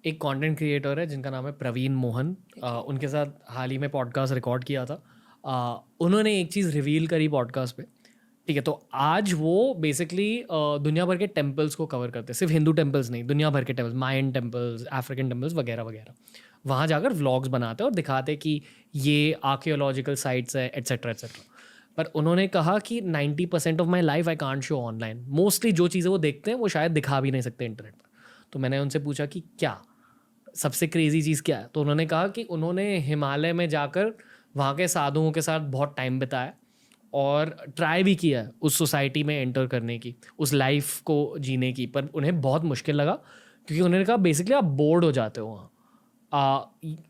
एक content creator है जिनका नाम है प्रवीण मोहन। उनके साथ हाल ही में पॉडकास्ट रिकॉर्ड किया था। उन्होंने एक चीज़ रिवील करी पॉडकास्ट पे, ठीक है। तो आज वो बेसिकली दुनिया भर के टेम्पल्स को कवर करते हैं, सिर्फ हिंदू टेम्पल्स नहीं, दुनिया भर के टेम्पल्स, मायन टेम्पल्स, अफ्रीकन टेम्पल्स वगैरह वगैरह। वहाँ जाकर व्लॉग्स बनाते हैं और दिखाते हैं कि ये आर्कियोलॉजिकल साइट्स है एट्सेट्रा एट्सेट्रा। पर उन्होंने कहा कि 90% of my life I can't show online. Mostly जो चीज़ें वो देखते हैं वो शायद दिखा भी नहीं सकते इंटरनेट पर। तो मैंने उनसे पूछा कि क्या सबसे क्रेजी चीज़ क्या है, तो उन्होंने कहा कि उन्होंने हिमालय में जाकर वहाँ के साधुओं के साथ बहुत टाइम बिताया और ट्राई भी किया है उस सोसाइटी में एंटर करने की, उस लाइफ को जीने की, पर उन्हें बहुत मुश्किल लगा क्योंकि उन्होंने कहा बेसिकली आप बोर्ड हो जाते हो वहाँ।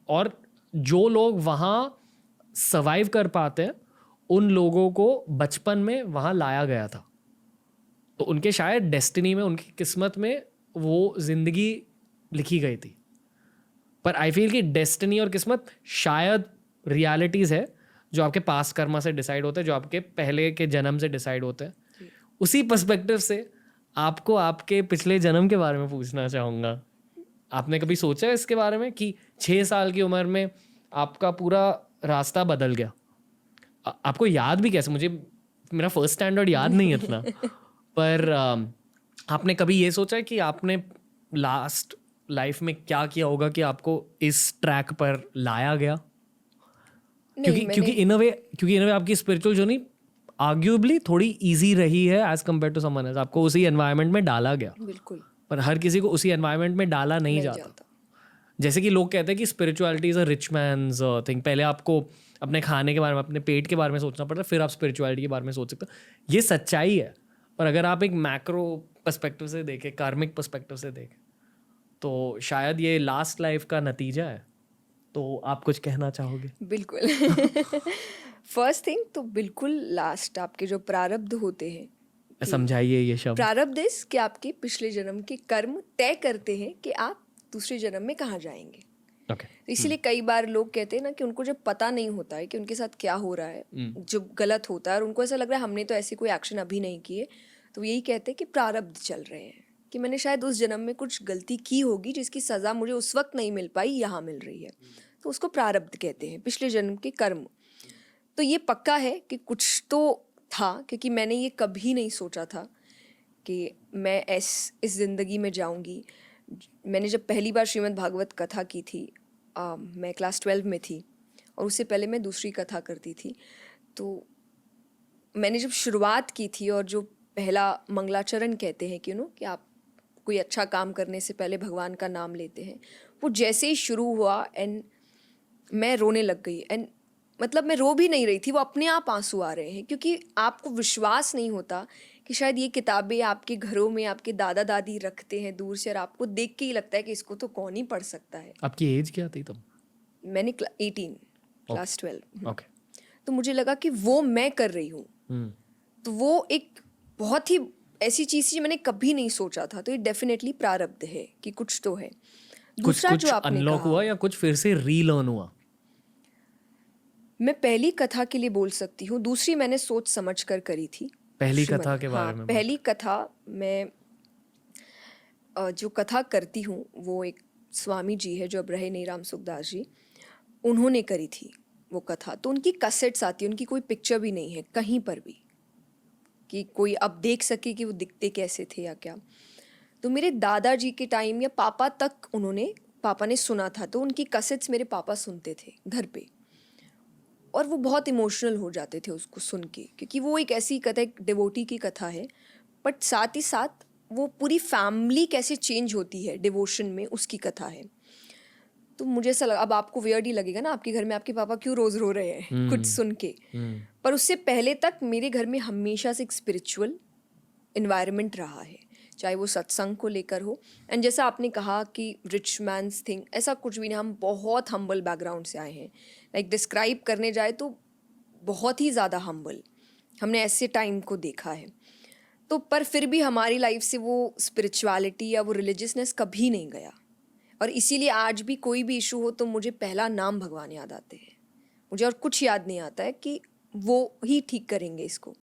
और जो लोग वहाँ सर्वाइव कर पाते हैं उन लोगों को बचपन में वहाँ लाया गया था। तो उनके शायद डेस्टिनी में, उनकी किस्मत में वो ज़िंदगी लिखी गई थी। पर आई फील कि डेस्टिनी और किस्मत शायद रियलिटीज़ है जो आपके पास कर्मा से डिसाइड होते हैं, जो आपके पहले के जन्म से डिसाइड होते हैं। उसी पर्सपेक्टिव से आपको आपके पिछले जन्म के बारे में पूछना चाहूँगा। आपने कभी सोचा है इसके बारे में कि 6 साल की उम्र में आपका पूरा रास्ता बदल गया? आपको याद भी कैसे? मुझे मेरा फर्स्ट स्टैंडर्ड याद नहीं है इतना। पर आपने कभी ये सोचा है कि आपने लास्ट लाइफ में क्या किया होगा कि आपको इस ट्रैक पर लाया गया? क्योंकि इन अ वे आपकी स्पिरिचुअल जर्नी आर्ग्यूबली थोड़ी इजी रही है as compare to someone else. आपको उसी एनवायरनमेंट में डाला गया, बिल्कुल पर हर किसी को उसी एनवायरनमेंट में डाला नहीं जाता। जैसे कि लोग कहते हैं कि spirituality is a rich mains thing. पहले आपको अपने खाने के बारे में, अपने पेट के बारे में सोचना पड़ता है, फिर आप स्पिरिचुअलिटी के बारे में सोच सकते हो। ये सच्चाई है, पर अगर आप एक मैक्रो पर्सपेक्टिव से देखें, कार्मिक पर्सपेक्टिव से देखें, तो शायद ये लास्ट लाइफ का नतीजा है। तो आप कुछ कहना चाहोगे? बिल्कुल। फर्स्ट थिंग तो बिल्कुल लास्ट आपके जो प्रारब्ध होते हैं, समझाइए ये शब्द। प्रारब्ध इस कि आपके पिछले जन्म के कर्म तय करते हैं कि आप दूसरे जन्म में कहाँ जाएंगे। Okay. तो इसीलिए कई बार लोग कहते हैं ना कि उनको जब पता नहीं होता है कि उनके साथ क्या हो रहा है, जो गलत होता है, और उनको ऐसा लग रहा है हमने तो ऐसी कोई एक्शन अभी नहीं किए, तो यही कहते हैं कि प्रारब्ध चल रहे हैं, कि मैंने शायद उस जन्म में कुछ गलती की होगी जिसकी सज़ा मुझे उस वक्त नहीं मिल पाई, यहाँ मिल रही है। तो उसको प्रारब्ध कहते हैं, पिछले जन्म के कर्म। तो ये पक्का है कि कुछ तो था, क्योंकि मैंने ये कभी नहीं सोचा था कि मैं इस ज़िंदगी में जाऊंगी। मैंने जब पहली बार श्रीमद् भागवत कथा की थी, मैं क्लास 12 में थी, और उससे पहले मैं दूसरी कथा करती थी। तो मैंने जब शुरुआत की थी, और जो पहला मंगलाचरण कहते हैं कि कि आप कोई अच्छा काम करने से पहले भगवान का नाम लेते हैं, वो जैसे ही शुरू हुआ एंड मैं रोने लग गई। एंड मतलब मैं रो भी नहीं रही थी, वो अपने आप आंसू आ रहे हैं, क्योंकि आपको विश्वास नहीं होता कि शायद ये किताबें आपके घरों में आपके दादा दादी रखते हैं दूर से, और आपको देख के ही लगता है कि इसको तो कौन ही पढ़ सकता है। आपकी एज क्या थी तब? मैंने 18, क्लास 12। ओके। तो मुझे लगा कि वो मैं कर रही हूँ, तो वो एक बहुत ही ऐसी चीज़ थी जो मैंने कभी नहीं सोचा था। तो ये डेफिनेटली प्रारब्ध है कि कुछ तो है। दूसरा कुछ जो आपने अनलॉक कहा, हुआ या कुछ फिर से रीलर्न हुआ? मैं पहली कथा के लिए बोल सकती हूँ, दूसरी मैंने सोच समझ कर करी थी। पहली कथा के बारे में पहली कथा मैं जो कथा करती हूँ वो एक स्वामी जी है जो अब रहे नहीं, राम सुखदास जी, उन्होंने करी थी वो कथा। तो उनकी कैसेट्स आती है, उनकी कोई पिक्चर भी नहीं है कहीं पर भी कि कोई अब देख सके कि वो दिखते कैसे थे या क्या। तो मेरे दादाजी के टाइम या पापा तक पापा ने सुना था, तो उनकी कैसेट्स मेरे पापा सुनते थे घर पे, और वो बहुत इमोशनल हो जाते थे उसको सुन के, क्योंकि वो एक ऐसी कथा, एक डिवोटी की कथा है, बट साथ ही साथ वो पूरी फैमिली कैसे चेंज होती है डिवोशन में, उसकी कथा है। तो मुझे ऐसा लगा, अब आपको वियर्ड ही लगेगा ना, आपके घर में आपके पापा क्यों रोज़ रो रहे हैं कुछ सुन के, पर उससे पहले तक मेरे घर में हमेशा से एक स्पिरिचुअल इन्वायरमेंट रहा है, चाहे वो सत्संग को लेकर हो। एंड जैसा आपने कहा कि रिच मैन्स थिंग, ऐसा कुछ भी नहीं, हम बहुत हम्बल बैकग्राउंड से आए हैं। लाइक डिस्क्राइब करने जाए तो बहुत ही ज़्यादा हम्बल, हमने ऐसे टाइम को देखा है। तो पर फिर भी हमारी लाइफ से वो स्पिरिचुअलिटी या वो रिलीजियसनेस कभी नहीं गया, और इसीलिए आज भी कोई भी इशू हो तो मुझे पहला नाम भगवान याद आते हैं, मुझे और कुछ याद नहीं आता है कि वो ही ठीक करेंगे इसको।